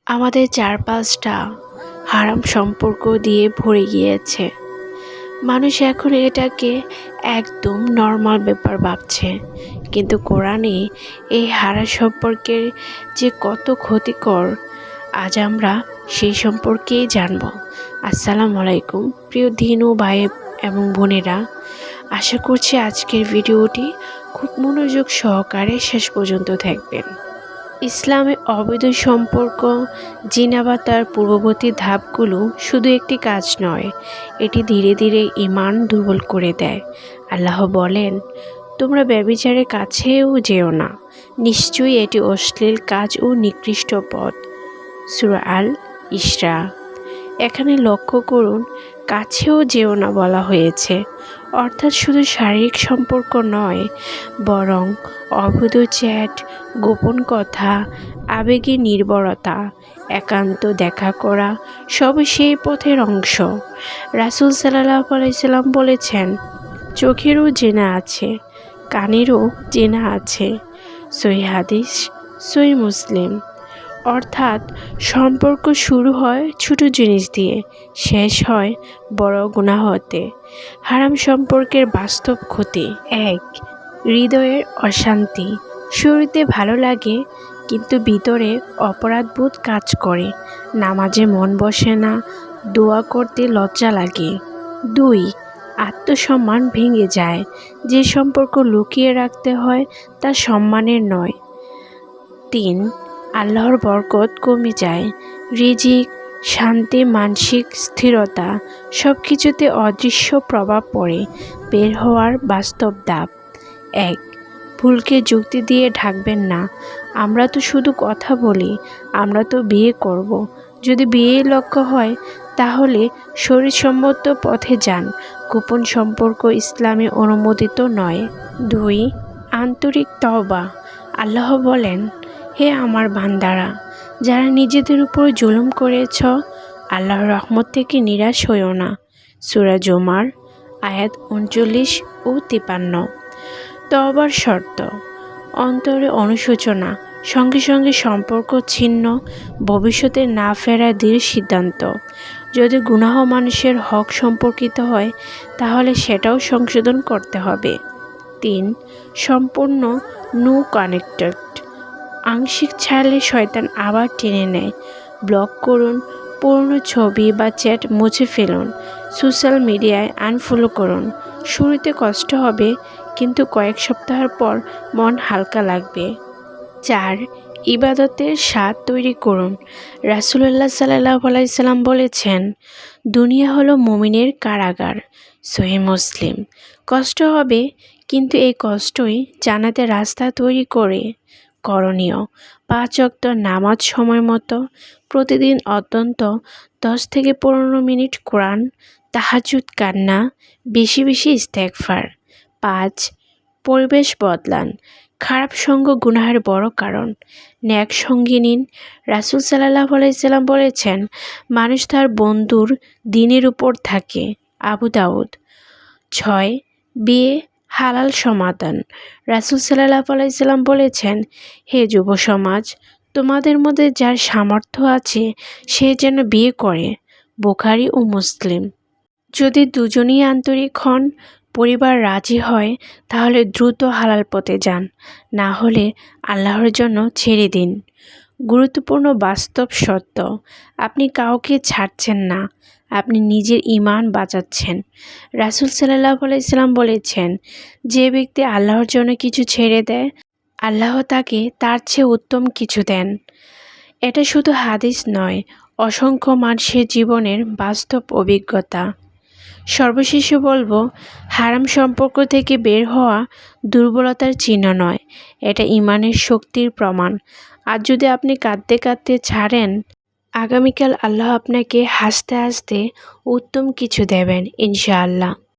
আমাদের চারপাশটা হারাম সম্পর্ক দিয়ে ভরে গিয়েছে। মানুষ এখন এটাকে একদম নর্মাল ব্যাপার ভাবছে, কিন্তু কোরআনে এই হারাম সম্পর্কের যে কত ক্ষতিকর আজ আমরা সেই সম্পর্কেই জানব। আসসালামু আলাইকুম প্রিয় দিনু ভাই এবং বোনেরা, আশা করছি আজকের ভিডিওটি খুব মনোযোগ সহকারে শেষ পর্যন্ত দেখবেন। ইসলামে অবৈধ সম্পর্ক জিনা বা তার পূর্ববর্তী ধাপগুলো শুধু একটি কাজ নয়, এটি ধীরে ধীরে ঈমান দুর্বল করে দেয়। আল্লাহ বলেন, তোমরা ব্যভিচারের কাছেও যেও না, নিশ্চয়ই এটি অশ্লীল কাজ ও নিকৃষ্ট পথ। সূরা আল ইসরা। এখানে লক্ষ্য করুন, কাছেও যেও না বলা হয়েছে, অর্থাৎ শুধু শারীরিক সম্পর্ক নয়, বরং অবৈধ চ্যাট, গোপন কথা, আবেগী নির্ভরতা, একান্ত দেখা করা সবই সেই পথের অংশ। রাসূল সাল্লাল্লাহু আলাইহি সাল্লাম বলেছেন, চোখেরও জেনা আছে, কানেরও জেনা আছে। সহিহ হাদিস, সহিহ মুসলিম। অর্থাৎ সম্পর্ক শুরু হয় ছোট জিনিস দিয়ে, শেষ হয় বড় গুনাহতে। হারাম সম্পর্কের বাস্তব ক্ষতি: 1. হৃদয়ের অশান্তি। শুরুতে ভালো লাগে, কিন্তু ভিতরে অপরাধবোধ কাজ করে। নামাজে মন বসে না, দোয়া করতে লজ্জা লাগে। 2. আত্মসম্মান ভেঙে যায়। যে সম্পর্ক লুকিয়ে রাখতে হয় তা সম্মানের নয়। 3. আল্লাহর বরকত কমে যায়। রিজিক, শান্তি, মানসিক স্থিরতা সব কিছুতে অদৃশ্য প্রভাব পড়ে। বের হওয়ার বাস্তব ধাপ: 1. ভুলকে যুক্তি দিয়ে ঢাকবেন না। আমরা তো শুধু কথা বলি, আমরা তো বিয়ে করব। যদি বিয়েই লক্ষ্য হয়, তাহলে শরীয়তসম্মত পথে যান। গোপন সম্পর্ক ইসলামে অনুমোদিত নয়। 2. আন্তরিক তওবা। আল্লাহ বলেন, হে আমার বান্দারা, যারা নিজেদের উপর জুলুম করেছ, আল্লাহর রহমত থেকে নিরাশ হইও না। সূরা জুমার আয়াত 39 ও 53। তওবার শর্ত: অন্তরে অনুশোচনা, সঙ্গে সঙ্গে সম্পর্ক ছিন্ন, ভবিষ্যতে না ফেরার দৃঢ় সিদ্ধান্ত। যদি গুনাহ মানুষের হক সম্পর্কিত হয়, তাহলে সেটাও সংশোধন করতে হবে। 3. সম্পূর্ণ নো কানেক্টেড। আংশিক ছাড়লে শয়তান আবার টেনে নেয়। ব্লক করুন, পুরনো ছবি বা চ্যাট মুছে ফেলুন, সোশ্যাল মিডিয়ায় আনফলো করুন। শুরুতে কষ্ট হবে, কিন্তু কয়েক সপ্তাহের পর মন হালকা লাগবে। 4. ইবাদতের স্বাদ তৈরি করুন। রাসূলুল্লাহ সাল্লাল্লাহু আলাইহি সাল্লাম বলেছেন, দুনিয়া হলো মুমিনের কারাগার। সহিহ মুসলিম। কষ্ট হবে, কিন্তু এই কষ্টই জান্নাতের রাস্তা তৈরি করে। করণীয়: 5 ওয়াক্ত নামাজ সময় মতো, প্রতিদিন অন্তত 10 থেকে 15 মিনিট কোরআন, তাহাজ্জুদ, কান্না, বেশি বেশি ইস্তেগফার। 5. পরিবেশ বদলান। খারাপ সঙ্গ গুনাহের বড় কারণ। নেক সঙ্গী নিন। রাসূল সাল্লাল্লাহু আলাইহি সাল্লাম বলেছেন, মানুষ তার বন্ধুর দিনের উপর থাকে। আবু দাউদ। 6. বিয়ে হালাল সমাধান। রাসূল সাল্লাল্লাহু আলাইহি সাল্লাম বলেছেন, হে যুব সমাজ, তোমাদের মধ্যে যার সামর্থ্য আছে সে যেন বিয়ে করে। বুখারী ও মুসলিম। যদি দুজনেই আন্তরিক হন, পরিবার রাজি হয়, তাহলে দ্রুত হালাল পথে যান, না হলে আল্লাহর জন্য ছেড়ে দিন। গুরুত্বপূর্ণ বাস্তব সত্য: আপনি কাউকে ছাড়ছেন না, আপনি নিজের ঈমান বাঁচাচ্ছেন। রাসূল সাল্লাল্লাহু আলাইহি সাল্লাম বলেছেন, যে ব্যক্তি আল্লাহর জন্য কিছু ছেড়ে দেয়, আল্লাহ তাকে তার চেয়ে উত্তম কিছু দেন। এটা শুধু হাদিস নয়, অসংখ্য মানুষের জীবনের বাস্তব অভিজ্ঞতা। সর্বশেষে বলবো, হারাম সম্পর্ক থেকে বের হওয়া দুর্বলতার চিহ্ন নয়, এটা ঈমানের শক্তির প্রমাণ। আজ যদি আপনি কাঁদতে কাঁদতে ছাড়েন, আগামীকাল আল্লাহ আপনাকে হাসতে হাসতে উত্তম কিছু দেবেন ইনশাআল্লাহ।